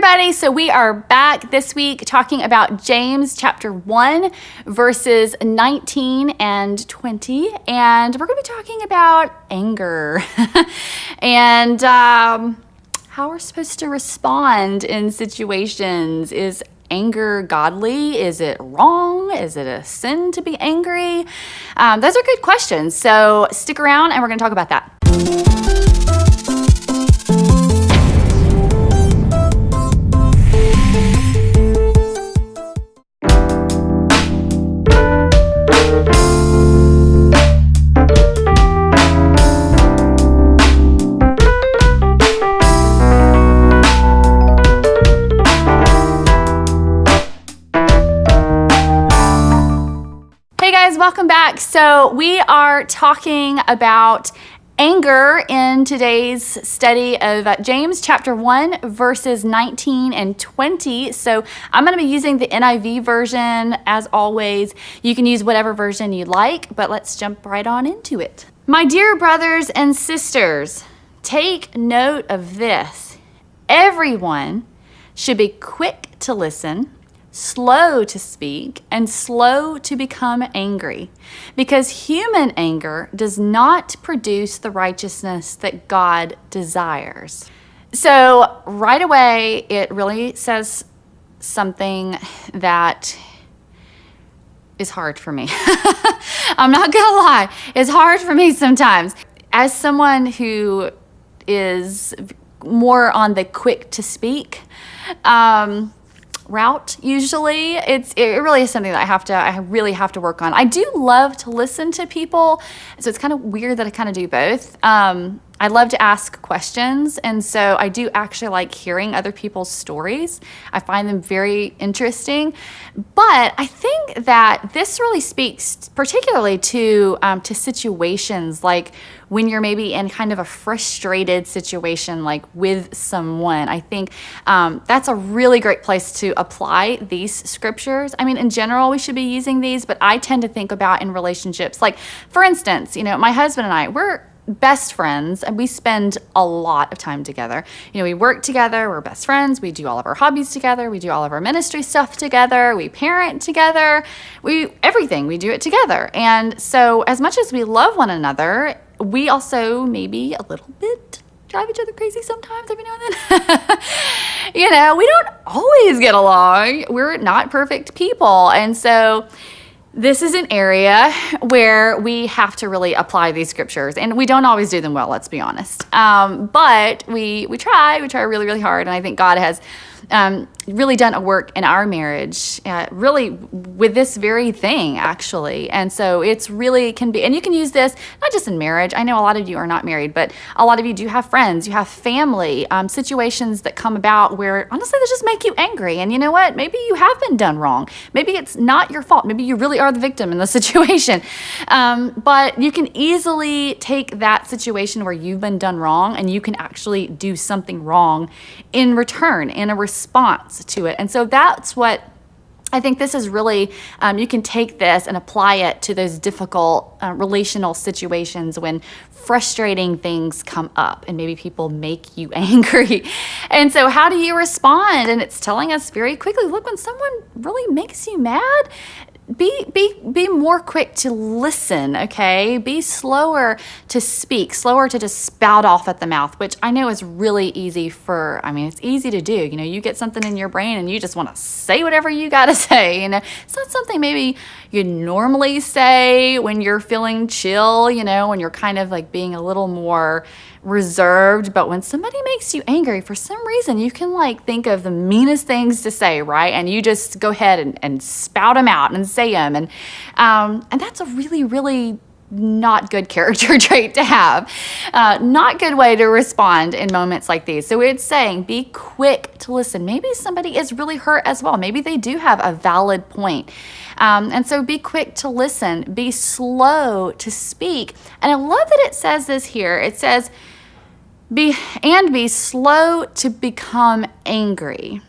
everybody. So we are back this week talking about James chapter 1, verses 19 and 20. And we're going to be talking about anger and how we're supposed to respond in situations. Is anger godly? Is it wrong? Is it a sin to be angry? Those are good questions. So stick around and we're going to talk about that. Welcome back. So we are talking about anger in today's study of James chapter 1, verses 19 and 20. So I'm going to be using the NIV version as always. You can use whatever version you like, but let's jump right on into it. My dear brothers and sisters, take note of this. Everyone should be quick to listen, slow to speak, and slow to become angry, because human anger does not produce the righteousness that God desires. So right away, it really says something that is hard for me. I'm not gonna lie, it's hard for me sometimes. As someone who is more on the quick to speak, route, usually it really is something that I really have to work on. I do love to listen to people, so it's kind of weird that I kind of do both. I love to ask questions, and so I do actually like hearing other people's stories. I find them very interesting, but I think that this really speaks particularly to situations like when you're maybe in kind of a frustrated situation, like with someone. I think that's a really great place to apply these scriptures. I mean, in general, we should be using these, but I tend to think about in relationships. Like, for instance, my husband and I, we're best friends, and we spend a lot of time together. We work together, we're best friends, we do all of our hobbies together, we do all of our ministry stuff together, we parent together, everything, we do it together. And so as much as we love one another, we also maybe a little bit drive each other crazy sometimes every now and then. We don't always get along. We're not perfect people. And so this is an area where we have to really apply these scriptures, and we don't always do them well, let's be honest. But we try really, really hard, and I think God has really done a work in our marriage, really with this very thing, actually. And so it's really can be, and you can use this not just in marriage. I know a lot of you are not married, but a lot of you do have friends, you have family, situations that come about where honestly they just make you angry. And you know what? Maybe you have been done wrong. Maybe it's not your fault. Maybe you really are the victim in the situation. But you can easily take that situation where you've been done wrong, and you can actually do something wrong in return, in a response to it. And so that's what I think this is really, you can take this and apply it to those difficult relational situations when frustrating things come up and maybe people make you angry. And so how do you respond? And it's telling us very quickly, look, when someone really makes you mad, be more quick to listen, okay? Be slower to speak, slower to just spout off at the mouth, which I know is really easy it's easy to do. You get something in your brain and you just want to say whatever you got to say. It's not something maybe you normally say when you're feeling chill, when you're kind of like being a little more reserved. But when somebody makes you angry, for some reason, you can think of the meanest things to say, right? And you just go ahead and spout them out and say them. And that's a really, really not good character trait to have. Not good way to respond in moments like these. So it's saying be quick to listen. Maybe somebody is really hurt as well. Maybe they do have a valid point. And so be quick to listen. Be slow to speak. And I love that it says this here. It says, be slow to become angry.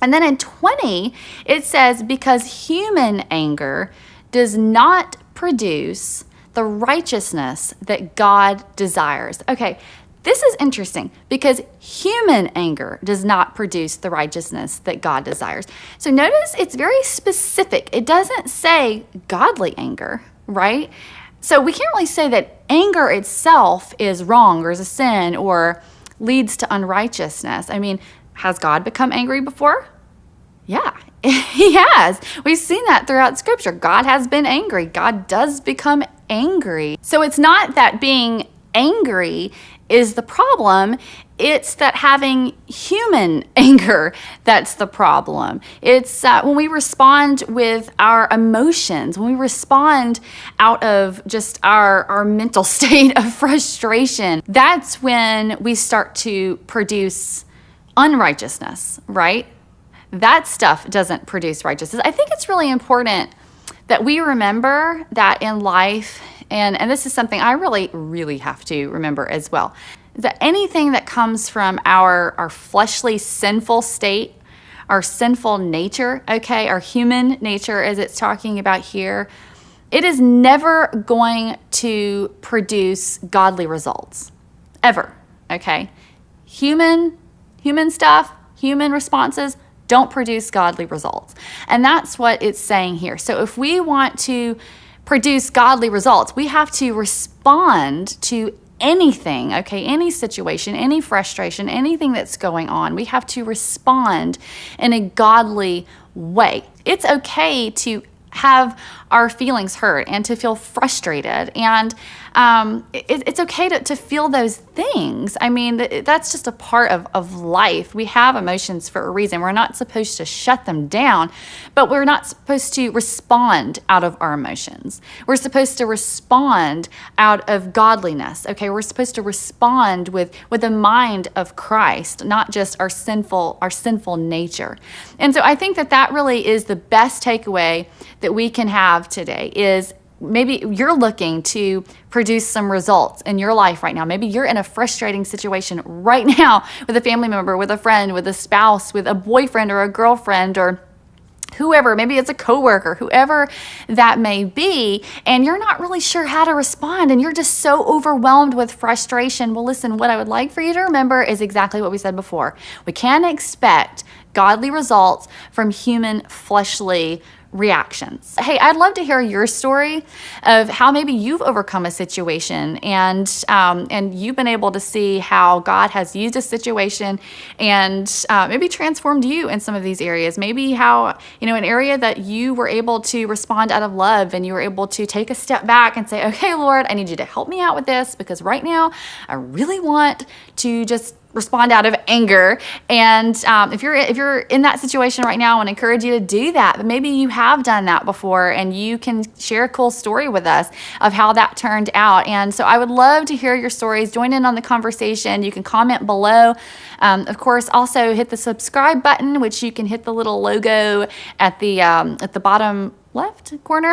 And then in 20, it says, because human anger does not produce the righteousness that God desires. Okay, This is interesting because human anger does not produce the righteousness that God desires. So notice it's very specific. It doesn't say godly anger, right? So we can't really say that anger itself is wrong or is a sin or leads to unrighteousness. I mean, has God become angry before? Yeah, he has. We've seen that throughout Scripture. God has been angry. God does become angry. So it's not that being angry is the problem. It's that having human anger that's the problem. It's when we respond with our emotions, when we respond out of just our mental state of frustration, that's when we start to produce unrighteousness, right? That stuff doesn't produce righteousness. I think it's really important that we remember that in life, and this is something I really have to remember as well, that anything that comes from our fleshly sinful state, our sinful nature, okay, our human nature as it's talking about here, it is never going to produce godly results, ever, okay? Human stuff, human responses don't produce godly results. And that's what it's saying here. So if we want to produce godly results, we have to respond to anything, okay, any situation, any frustration, anything that's going on. We have to respond in a godly way. It's okay to have our feelings hurt and to feel frustrated, and it's okay to feel those things. I mean, that's just a part of life. We have emotions for a reason. We're not supposed to shut them down, but we're not supposed to respond out of our emotions. We're supposed to respond out of godliness, okay? We're supposed to respond with the mind of Christ, not just our sinful nature. And so I think that really is the best takeaway that we can have today is maybe you're looking to produce some results in your life right now. Maybe you're in a frustrating situation right now with a family member, with a friend, with a spouse, with a boyfriend or a girlfriend or whoever, maybe it's a coworker, whoever that may be, and you're not really sure how to respond and you're just so overwhelmed with frustration. Well, listen, what I would like for you to remember is exactly what we said before. We can't expect godly results from human fleshly reactions. Hey, I'd love to hear your story of how maybe you've overcome a situation and you've been able to see how God has used a situation and maybe transformed you in some of these areas. Maybe how, an area that you were able to respond out of love and you were able to take a step back and say, okay, Lord, I need you to help me out with this because right now I really want to just respond out of anger. And if you're in that situation right now, I want to encourage you to do that. But maybe you have done that before and you can share a cool story with us of how that turned out. And so I would love to hear your stories. Join in on the conversation. You can comment below. Of course, also hit the subscribe button, which you can hit the little logo at the bottom left corner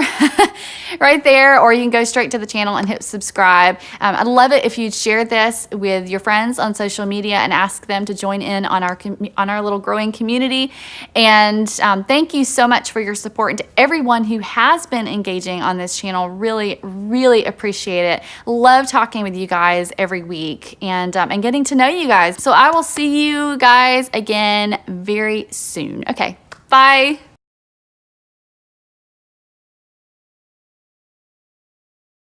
right there, or you can go straight to the channel and hit subscribe. I'd love it if you'd share this with your friends on social media and ask them to join in on our little growing community. And thank you so much for your support, and to everyone who has been engaging on this channel. Really appreciate it. Love talking with you guys every week and getting to know you guys. So I will see you guys again very soon. Okay, bye.